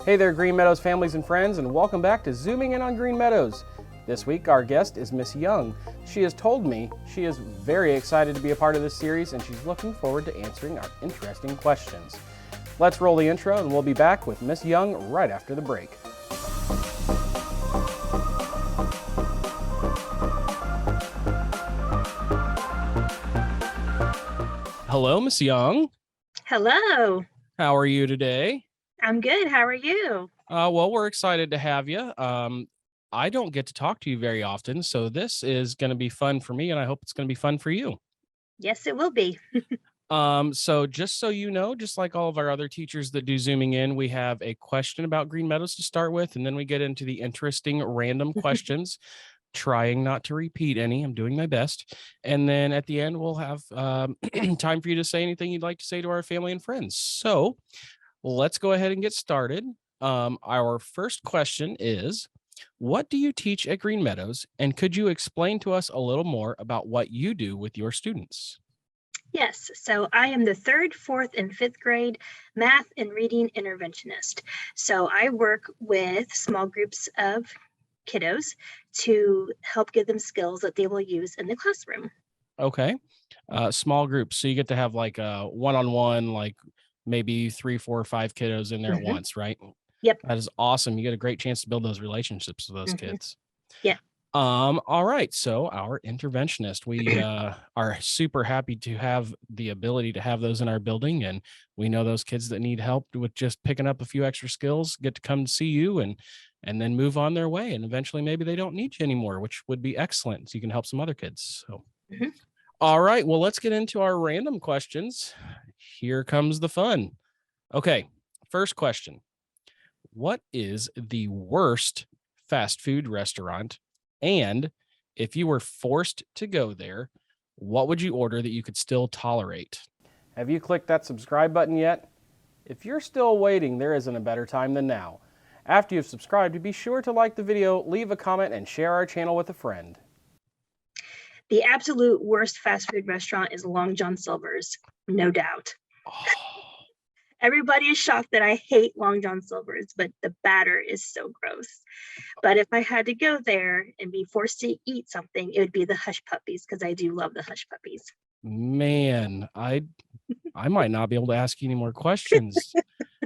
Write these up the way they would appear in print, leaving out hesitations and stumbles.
Hey there, Green Meadows families and friends, and welcome back to Zooming In on Green Meadows. This week, our guest is Miss Young. She has told me she is very excited to be a part of this series, and she's looking forward to answering our interesting questions. Let's roll the intro, and we'll be back with Miss Young right after the break. Hello, Miss Young. Hello. How are you today? I'm good. How are you? Well, we're excited to have you. I don't get to talk to you very often, so this is going to be fun for me, and I hope it's going to be fun for you. Yes, it will be. So just so you know, just like all of our other teachers that do Zooming In, we have a question about Green Meadows to start with, and then we get into the interesting random questions, trying not to repeat any. I'm doing my best. And then at the end, we'll have time for you to say anything you'd like to say to our family and friends. So let's go ahead and get started. Our first question is, what do you teach at Green Meadows? And could you explain to us a little more about what you do with your students? Yes, so I am the third, fourth, and fifth grade math and reading interventionist. So I work with small groups of kiddos to help give them skills that they will use in the classroom. Okay. Small groups. So you get to have like a one-on-one, like maybe 3, 4, or 5 kiddos in there at once, right? Yep. That is awesome. You get a great chance to build those relationships with those kids. Yeah. All right. So our interventionist, we are super happy to have the ability to have those in our building. And we know those kids that need help with just picking up a few extra skills get to come see you and then move on their way. And eventually maybe they don't need you anymore, which would be excellent. So you can help some other kids. So all right. Well, let's get into our random questions. Here comes the fun. Okay. First question. What is the worst fast food restaurant? And if you were forced to go there, what would you order that you could still tolerate? Have you clicked that subscribe button yet? If you're still waiting, there isn't a better time than now. After you've subscribed, be sure to like the video, leave a comment, and share our channel with a friend. The absolute worst fast food restaurant is Long John Silver's, no doubt. Everybody is shocked that I hate Long John Silver's, but the batter is so gross. But if I had to go there and be forced to eat something, it would be the Hush Puppies, because I do love the Hush Puppies. Man, I might not be able to ask you any more questions.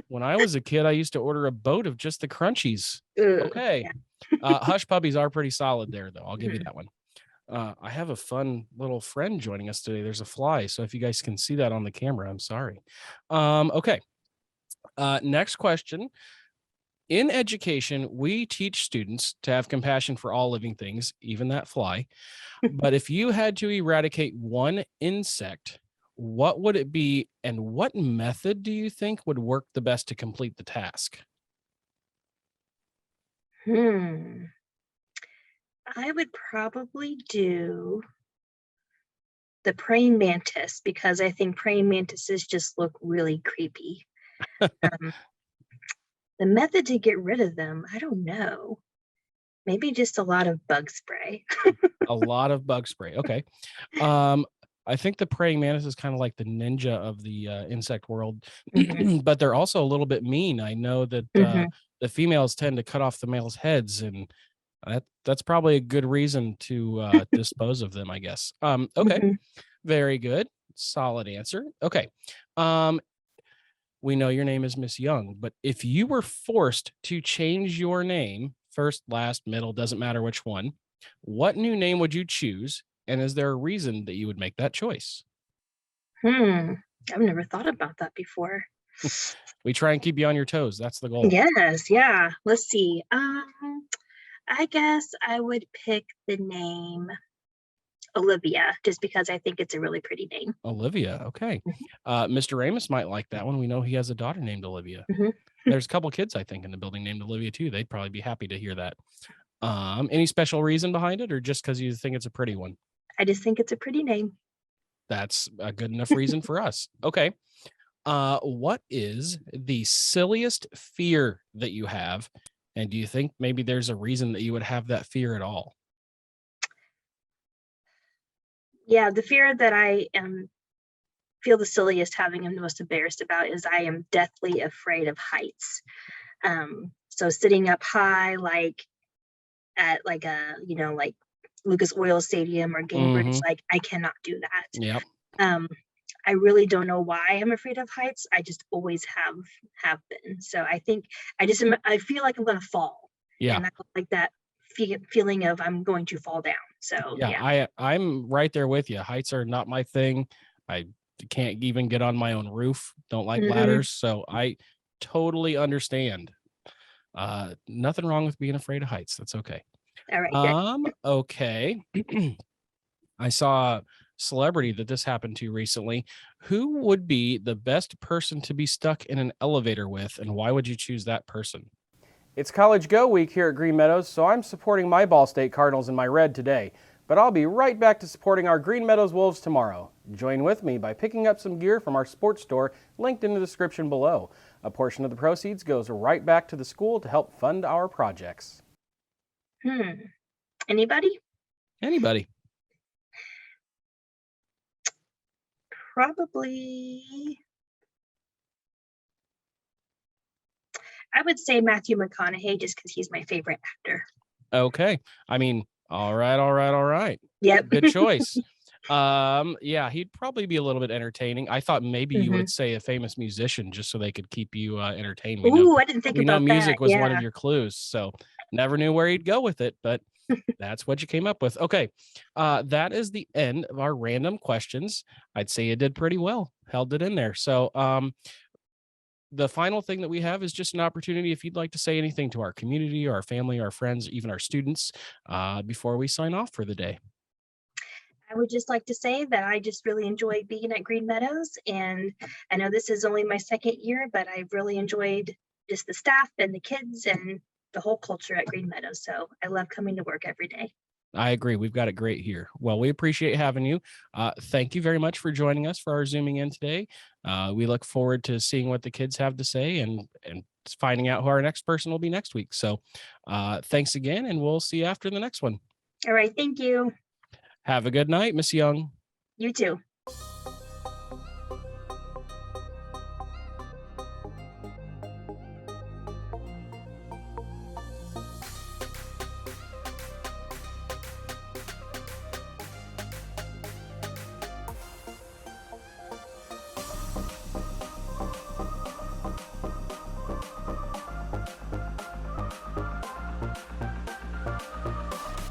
When I was a kid, I used to order a boat of just the crunchies. Okay. Yeah. Hush Puppies are pretty solid there, though. I'll give you that one. I have a fun little friend joining us today. There's a fly. So if you guys can see that on the camera, I'm sorry. Okay. Next question. In education, we teach students to have compassion for all living things, even that fly. But if you had to eradicate one insect, what would it be? And what method do you think would work the best to complete the task? I would probably do the praying mantis, because I think praying mantises just look really creepy. The method to get rid of them, I don't know. Maybe just a lot of bug spray. A lot of bug spray. Okay. I think the praying mantis is kind of like the ninja of the insect world, but they're also a little bit mean. I know that the females tend to cut off the males' heads, and that's probably a good reason to dispose of them, I guess. Okay. Very good. Solid answer. Okay. We know your name is Miss Young, but if you were forced to change your name, first, last, middle, doesn't matter which one, what new name would you choose? And is there a reason that you would make that choice? I've never thought about that before. We try and keep you on your toes. That's the goal. Yes. Yeah. Let's see. I guess I would pick the name Olivia, just because I think it's a really pretty name. Olivia. Okay. Mr. Amos might like that one. We know he has a daughter named Olivia. There's a couple kids, I think, in the building named Olivia too. They'd probably be happy to hear that. Any special reason behind it, or just because you think it's a pretty one? I just think it's a pretty name. That's a good enough reason for us. Okay. What is the silliest fear that you have? And do you think maybe there's a reason that you would have that fear at all? Yeah, the fear that I feel the silliest having, I'm the most embarrassed about, is I am deathly afraid of heights. So sitting up high, like at like a, like Lucas Oil Stadium or Gainbridge, Mm-hmm. like I cannot do that. Yep. Um, I really don't know why I'm afraid of heights. I just always have been. So I think I feel like I'm gonna fall, Yeah. and I don't like that feeling of I'm going to fall down. So Yeah. yeah. I'm right there with you. Heights are not my thing. I can't even get on my own roof. Don't like Hmm. ladders. So I totally understand. Nothing wrong with being afraid of heights. That's okay. All right, good. Okay. I saw a celebrity that this happened to recently. Who would be the best person to be stuck in an elevator with, and why would you choose that person? It's College Go Week here at Green Meadows, so I'm supporting my Ball State Cardinals in my red today. But I'll be right back to supporting our Green Meadows Wolves tomorrow. Join with me by picking up some gear from our sports store linked in the description below. A portion of the proceeds goes right back to the school to help fund our projects. Anybody? Anybody. Probably. I would say Matthew McConaughey just because he's my favorite actor. Okay. I mean, all right, all right, all right. Yep. Good choice. Yeah, he'd probably be a little bit entertaining. I thought maybe you Hmm. would say a famous musician just so they could keep you entertained. Ooh, I didn't think We know about that. music was one of Yeah. your clues, so never knew where he'd go with it, but that's what you came up with. Okay. That is the end of our random questions. I'd say you did pretty well. Held it in there. So, the final thing that we have is just an opportunity if you'd like to say anything to our community, our family, our friends, even our students, before we sign off for the day. I would just like to say that I just really enjoy being at Green Meadows. And I know this is only my second year, but I've really enjoyed just the staff and the kids and the whole culture at Green Meadows. So I love coming to work every day. I agree. We've got it great here. Well, we appreciate having you. Thank you very much for joining us for our zooming in today. We look forward to seeing what the kids have to say and finding out who our next person will be next week. So, thanks again, and we'll see you after the next one. All right. Thank you. Have a good night, Miss Young. You too.